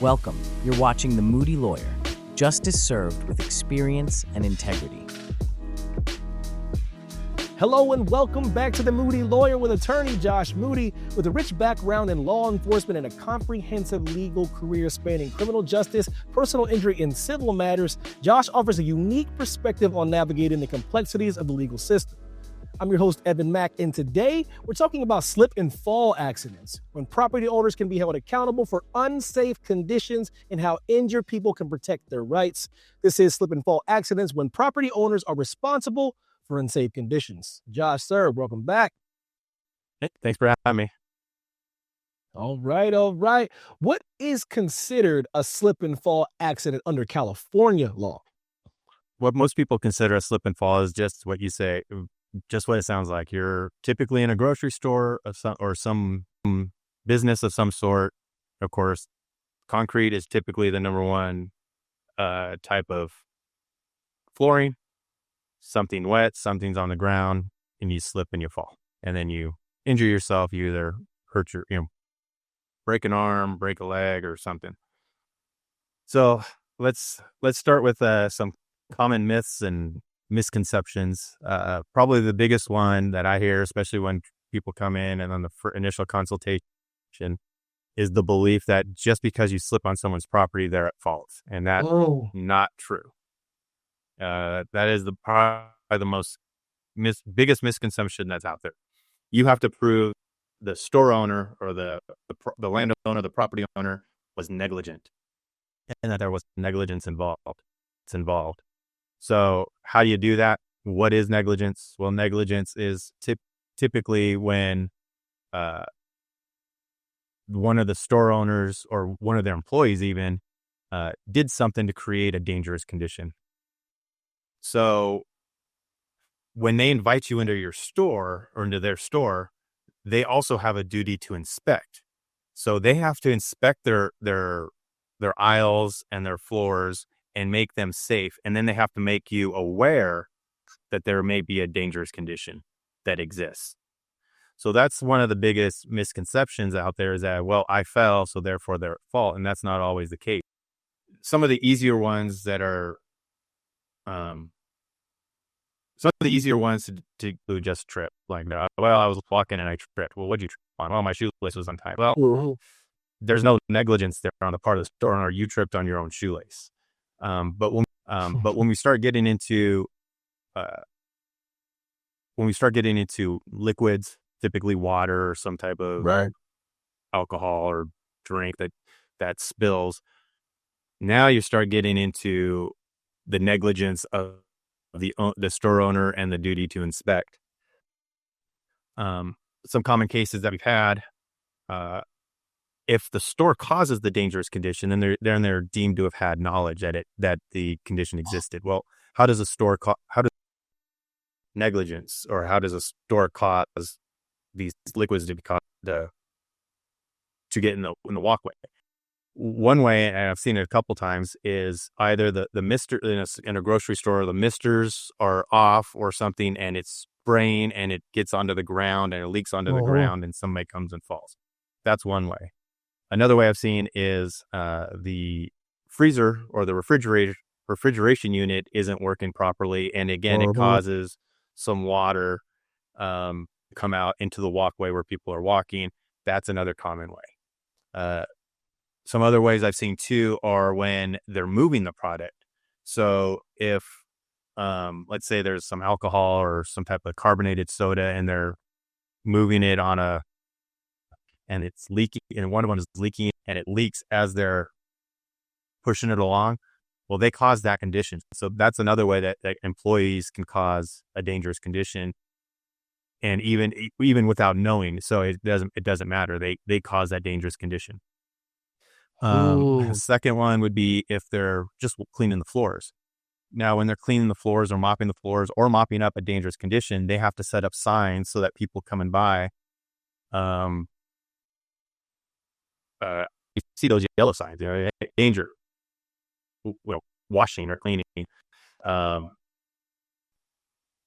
Welcome. You're watching the Moody Lawyer. Justice served with experience and integrity. Hello and welcome back to the Moody Lawyer with attorney Josh Moody. With a rich background in law enforcement and a comprehensive legal career spanning criminal justice, personal injury, and civil matters, Josh offers a unique perspective on navigating the complexities of the legal system. I'm your host, Evan Mack, and today we're talking about slip and fall accidents, when property owners can be held accountable for unsafe conditions and how injured people can protect their rights. This is Slip and Fall Accidents, when property owners are responsible for unsafe conditions. Josh, sir, welcome back. Hey, thanks for having me. All right. What is considered a slip and fall accident under California law? What most people consider a slip and fall is just what you say, just what it sounds like. You're typically in a grocery store or some business of some sort. Of course, concrete is typically the number one type of flooring. Something wet, something's on the ground, and you slip and you fall. And then you injure yourself. You either hurt break an arm, break a leg, or something. So let's start with some common myths and misconceptions. Probably the biggest one that I hear, especially when people come in and on the initial consultation, is the belief that just because you slip on someone's property, they're at fault. And that's not true. That is probably the most biggest misconception that's out there. You have to prove the store owner or the landowner, the property owner was negligent, and that there was negligence involved. It's involved. So how do you do that? What is negligence? Well, negligence is typically when one of the store owners or one of their employees even did something to create a dangerous condition. So when they invite you into your store or into their store, they also have a duty to inspect. So they have to inspect their aisles and their floors and make them safe. And then they have to make you aware that there may be a dangerous condition that exists. So that's one of the biggest misconceptions out there, is that, well, I fell, so therefore they're at fault. And that's not always the case. Some of the easier ones that are to just trip, like, well, I was walking and I tripped. Well, what'd you trip on? Well, my shoelace was untied. Well, there's no negligence there on the part of the store owner. You tripped on your own shoelace. But when we start getting into liquids, typically water or some type of alcohol or drink that spills, now you start getting into the negligence of the store owner and the duty to inspect. Some common cases that we've had, if the store causes the dangerous condition, then they're deemed to have had knowledge that the condition existed. Well, how does negligence, or how does a store cause these liquids to get in the walkway? One way, and I've seen it a couple times, is either the mister in a grocery store, the misters are off or something, and it's spraying and it gets onto the ground and it leaks onto the ground, and somebody comes and falls. That's one way. Another way I've seen is the freezer or the refrigeration unit isn't working properly, and again, it causes some water come out into the walkway where people are walking. That's another common way. Some other ways I've seen too are when they're moving the product. So if, let's say there's some alcohol or some type of carbonated soda and they're moving it and it's leaking, and one of them is leaking and it leaks as they're pushing it along, well, they cause that condition. So that's another way that employees can cause a dangerous condition, and even without knowing. So it doesn't matter. They cause that dangerous condition. The second one would be if they're just cleaning the floors. Now, when they're cleaning the floors or mopping the floors or mopping up a dangerous condition, they have to set up signs so that people coming by, you see those yellow signs, danger, washing or cleaning.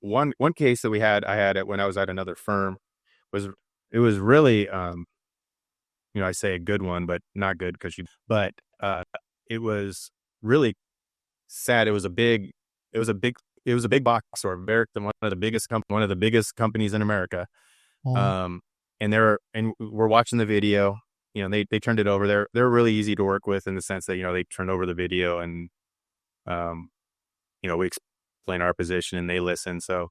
One case that I had it when I was at another firm, was really I say a good one, but not good because but it was really sad. It was a big, it was a big box store, one of the biggest companies in America. Oh, Um, and we're watching the video. They turned it over. They're really easy to work with in the sense that they turned over the video and um, we explain our position and they listen. So,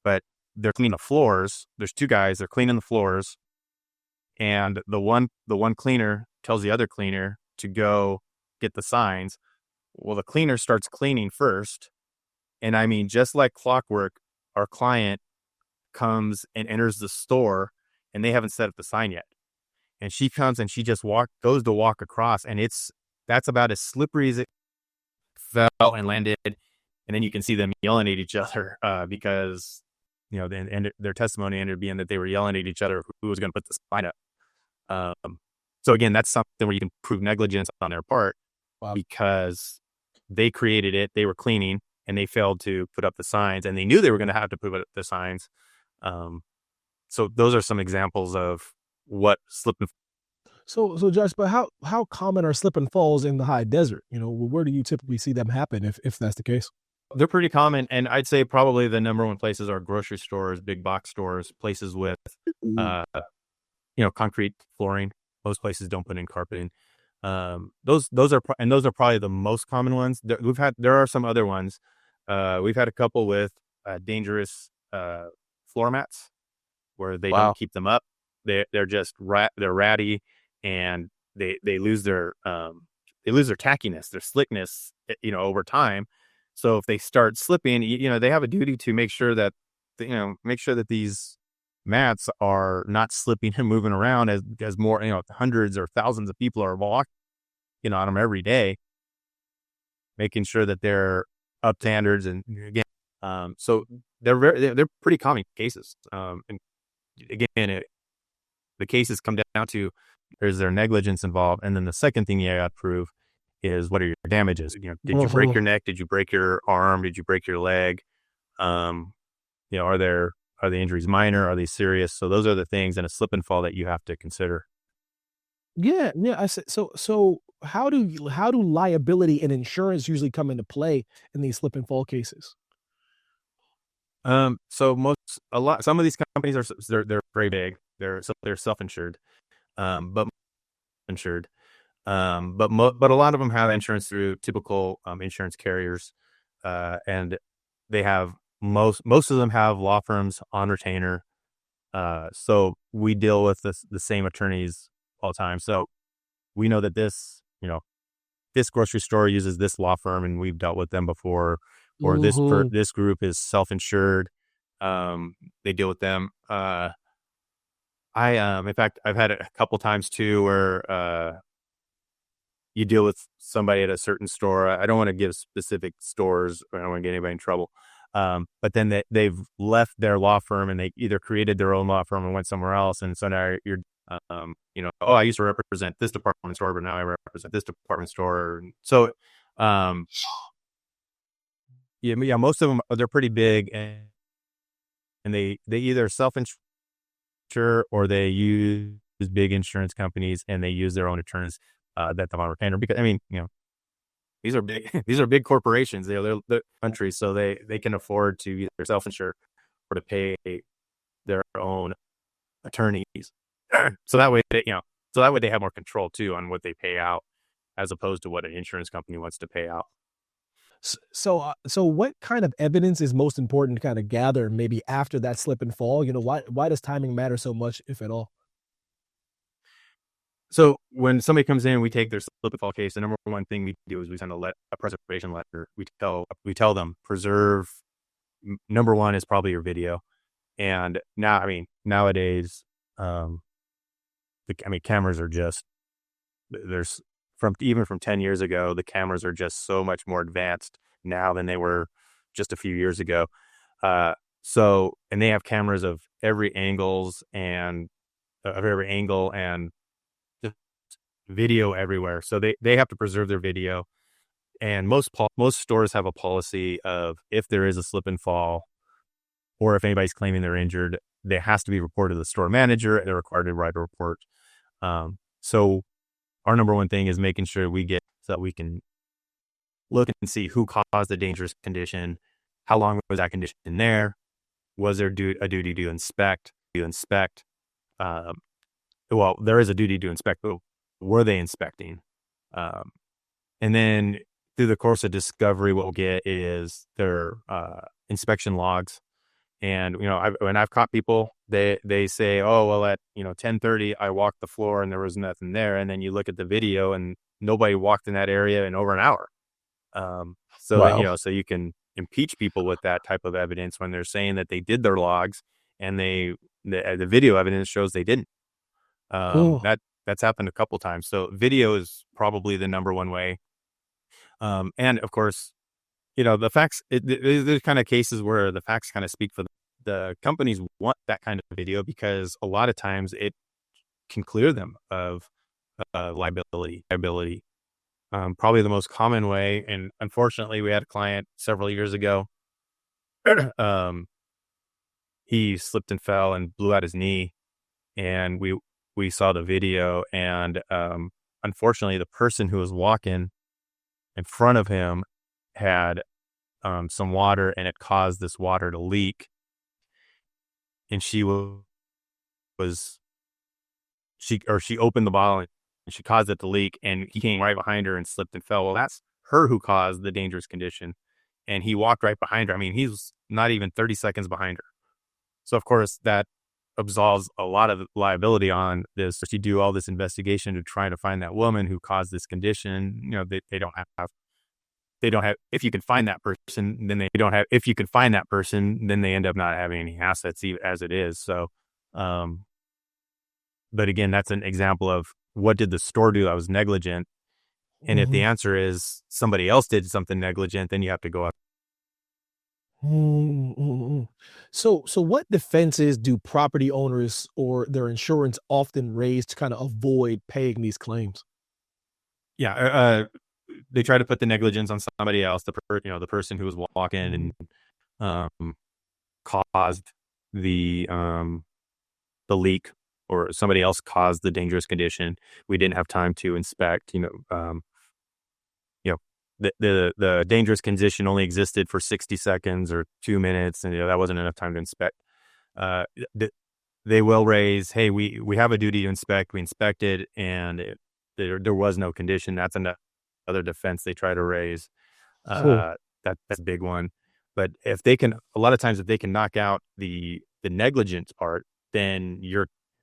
but they're cleaning the floors. There's two guys. They're cleaning the floors, and the one cleaner tells the other cleaner to go get the signs. Well, the cleaner starts cleaning first, and I mean, just like clockwork, our client comes and enters the store, and they haven't set up the sign yet. And she comes and she just goes to walk across, and that's about as slippery as it fell and landed. And then you can see them yelling at each other because their testimony ended up being that they were yelling at each other who was going to put the sign up. So again, that's something where you can prove negligence on their part. wow. Because they created it, they were cleaning, and they failed to put up the signs, and they knew they were going to have to put up the signs. So those are some examples of what slip and. So Josh, but how common are slip and falls in the high desert? Where do you typically see them happen if that's the case? They're pretty common, and I'd say probably the number one places are grocery stores, big box stores, places with concrete flooring. Most places don't put in carpeting. Those are probably the most common ones. There are some other ones. We've had a couple with dangerous floor mats where they Wow. don't keep them up. They're just they're ratty, and they lose their tackiness, their slickness, over time. So if they start slipping, they have a duty to make sure that these mats are not slipping and moving around as more, hundreds or thousands of people are walking, on them every day, making sure that they're up standards. And again, so they're pretty common cases. And again, the cases come down to, is there negligence involved? And then the second thing you got to prove is, what are your damages? Did you break your neck? Did you break your arm? Did you break your leg? Are the injuries minor? Are they serious? So those are the things in a slip and fall that you have to consider. Yeah. I said so. How do liability and insurance usually come into play in these slip and fall cases? Some of these companies they're very big. They're self-insured, but insured. But a lot of them have insurance through typical insurance carriers, and they have most of them have law firms on retainer. So we deal with the same attorneys all the time. So we know that this grocery store uses this law firm, and we've dealt with them before. Or this group is self-insured. They deal with them. In fact, I've had it a couple times too, where you deal with somebody at a certain store. I don't want to give specific stores, I don't want to get anybody in trouble. But then they've left their law firm, and they either created their own law firm and went somewhere else. And so now you're, I used to represent this department store, but now I represent this department store. So, most of them, they're pretty big, and they either self-insure or they use big insurance companies, and they use their own attorneys that they're on retainer, because these are big corporations. They're countries, so they can afford to either self-insure or to pay their own attorneys. So that way they have more control too on what they pay out, as opposed to what an insurance company wants to pay out. So what kind of evidence is most important to kind of gather maybe after that slip and fall? Why does timing matter so much, if at all? So when somebody comes in, we take their slip and fall case. The number one thing we do is we send a preservation letter. We tell them preserve. Number one is probably your video. And nowadays, cameras are just, even from 10 years ago, the cameras are just so much more advanced now than they were just a few years ago. And they have cameras of every angle and just video everywhere. So they have to preserve their video. And most stores have a policy of, if there is a slip and fall, or if anybody's claiming they're injured, they has to be reported to the store manager, and they're required to write a report. So our number one thing is making sure we get so that we can look and see who caused the dangerous condition, how long was that condition there, was there a duty to inspect? Um, well, there is a duty to inspect, but were they inspecting? Um, and then through the course of discovery, what we'll get is their inspection logs. And when I've caught people, they say, "Oh, well, at 10:30, I walked the floor and there was nothing there." And then you look at the video and nobody walked in that area in over an hour. So that Wow. so you can impeach people with that type of evidence when they're saying that they did their logs and the video evidence shows they didn't. Oh. That's happened a couple times. So video is probably the number one way. And of course, the facts. There's kind of cases where the facts kind of speak for the companies want that kind of video because a lot of times it can clear them of liability. Probably the most common way, and unfortunately, we had a client several years ago. um, he slipped and fell and blew out his knee, and we saw the video, and unfortunately, the person who was walking in front of him had some water, and it caused this water to leak, and was she opened the bottle and she caused it to leak, and he came right behind her and slipped and fell. Well, that's her who caused the dangerous condition, and he walked right behind her. I mean, he's not even 30 seconds behind her. So of course that absolves a lot of liability on this. So you do all this investigation to try to find that woman who caused this condition. They don't have, if you can find that person, then they don't have, if you can find that person, then they end up not having any assets as it is. So, but again, that's an example of what did the store do that was negligent? And if the Mhm. answer is somebody else did something negligent, then you have to go up. Mm, mm, mm. So what defenses do property owners or their insurance often raise to kind of avoid paying these claims? Yeah. They try to put the negligence on somebody else, the person who was walking Mhm. and, um, caused the leak, or somebody else caused the dangerous condition. We didn't have time to inspect, you know, the dangerous condition only existed for 60 seconds or 2 minutes. And, that wasn't enough time to inspect. Uh, th- they will raise, hey, we have a duty to inspect. We inspected and there was no condition. That's another defense they try to raise. Oh. Uh, that's a big one. But if they can, a lot of times, if they can knock out the negligence part, then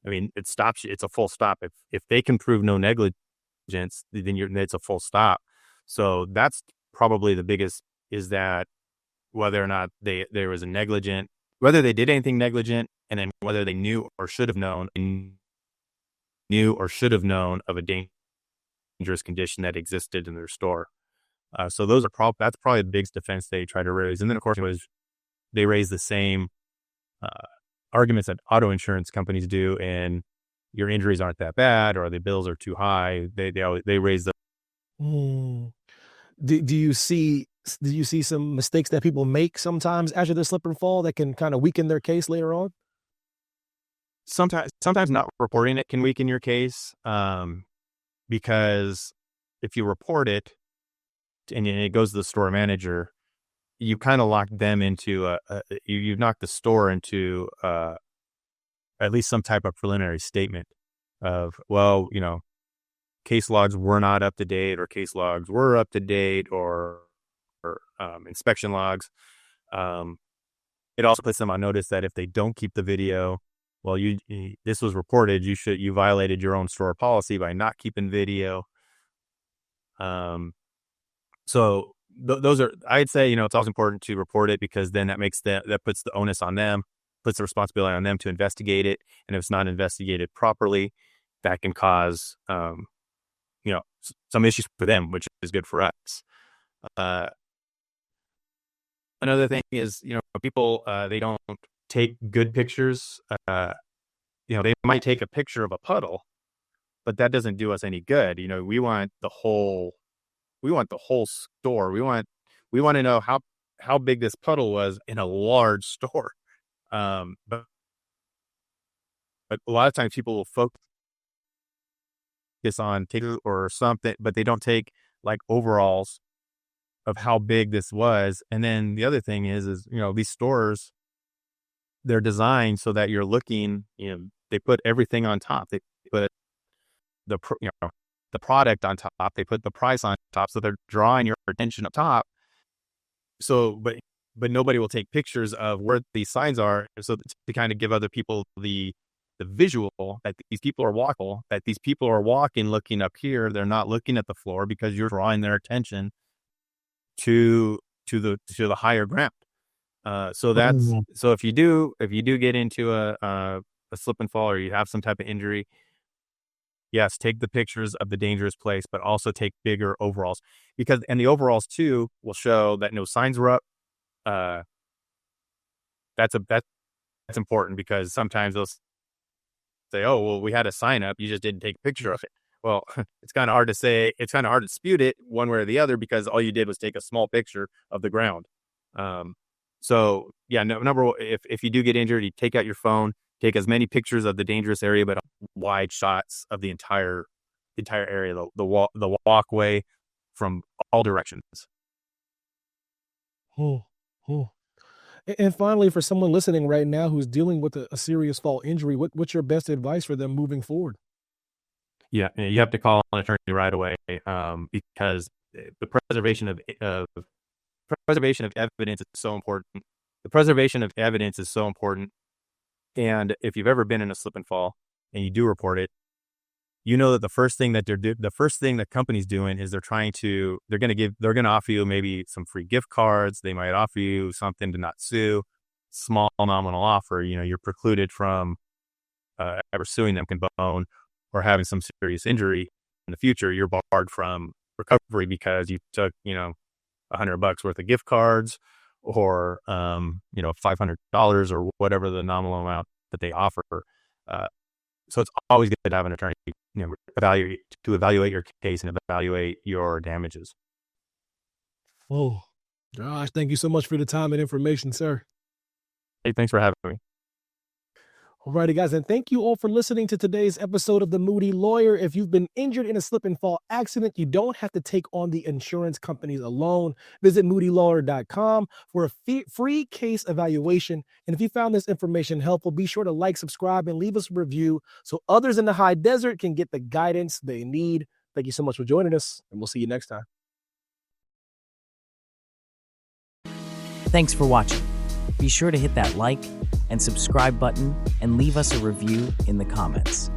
it stops you. It's a full stop. If they can prove no negligence, then it's a full stop. So that's probably the biggest, is that whether or not there was a negligent, whether they did anything negligent, and then whether they knew or should have known of a dangerous condition that existed in their store. So that's probably the biggest defense they try to raise. And then of course they raise the same uh, arguments that auto insurance companies do, and your injuries aren't that bad, or the bills are too high. They raise the Mm. Do you see some mistakes that people make sometimes after they slip and fall that can kind of weaken their case later on? sometimes not reporting it can weaken your case, because if you report it and it goes to the store manager, you kind of lock them into you've knocked the store into at least some type of preliminary statement of, well, case logs were not up to date, or case logs were up to date, or inspection logs. Um, it also puts them on notice that if they don't keep the video, well, this was reported. You violated your own store policy by not keeping video. Um, so those are, I'd say, it's always important to report it, because then that puts the onus on them, puts the responsibility on them to investigate it. And if it's not investigated properly, that can cause, some issues for them, which is good for us. Uh, Another thing is, people, they don't take good pictures. They might take a picture of a puddle, but that doesn't do us any good. We want the whole store. We want to know how big this puddle was in a large store. But a lot of times people will focus focus on or something, but they don't take like overalls of how big this was. And then the other thing is, these stores, they're designed so that you're looking, they put everything on top. They put the product on top. They put the price on top. So they're drawing your attention up top. So, but nobody will take pictures of where these signs are. So to kind of give other people the visual that these people are walking, looking up here. They're not looking at the floor because you're drawing their attention to the higher ground. So if you do get into a slip and fall, or you have some type of injury, yes, take the pictures of the dangerous place, but also take bigger overalls, and the overalls too will show that no signs were up. That's important, because sometimes they'll say, "Oh, well, we had a sign up, you just didn't take a picture of it." Well, it's kind of hard to say. It's kind of hard to dispute it one way or the other, because all you did was take a small picture of the ground. So yeah, number one, if you do get injured, you take out your phone, take as many pictures of the dangerous area, but wide shots of the entire area, the walkway from all directions. And finally, for someone listening right now who's dealing with a serious fall injury, what's your best advice for them moving forward? Yeah, you have to call an attorney right away, because the preservation of evidence is so important. The preservation of evidence is so important. And if you've ever been in a slip and fall and you do report it, you know that the first thing that company's doing is they're going to offer you maybe some free gift cards. They might offer you something to not sue, small nominal offer. You're precluded from ever suing them, bone, or having some serious injury in the future. You're barred from recovery because you took, $100 worth of gift cards, or, $500 or whatever the nominal amount that they offer. So it's always good to have an attorney, evaluate your case and evaluate your damages. Oh, Josh, thank you so much for the time and information, sir. Hey, thanks for having me. Alrighty, guys, and thank you all for listening to today's episode of The Moody Lawyer. If you've been injured in a slip and fall accident, you don't have to take on the insurance companies alone. Visit moodylawyer.com for a free case evaluation. And if you found this information helpful, be sure to like, subscribe, and leave us a review so others in the high desert can get the guidance they need. Thank you so much for joining us, and we'll see you next time. Thanks for watching. Be sure to hit that like and subscribe button and leave us a review in the comments.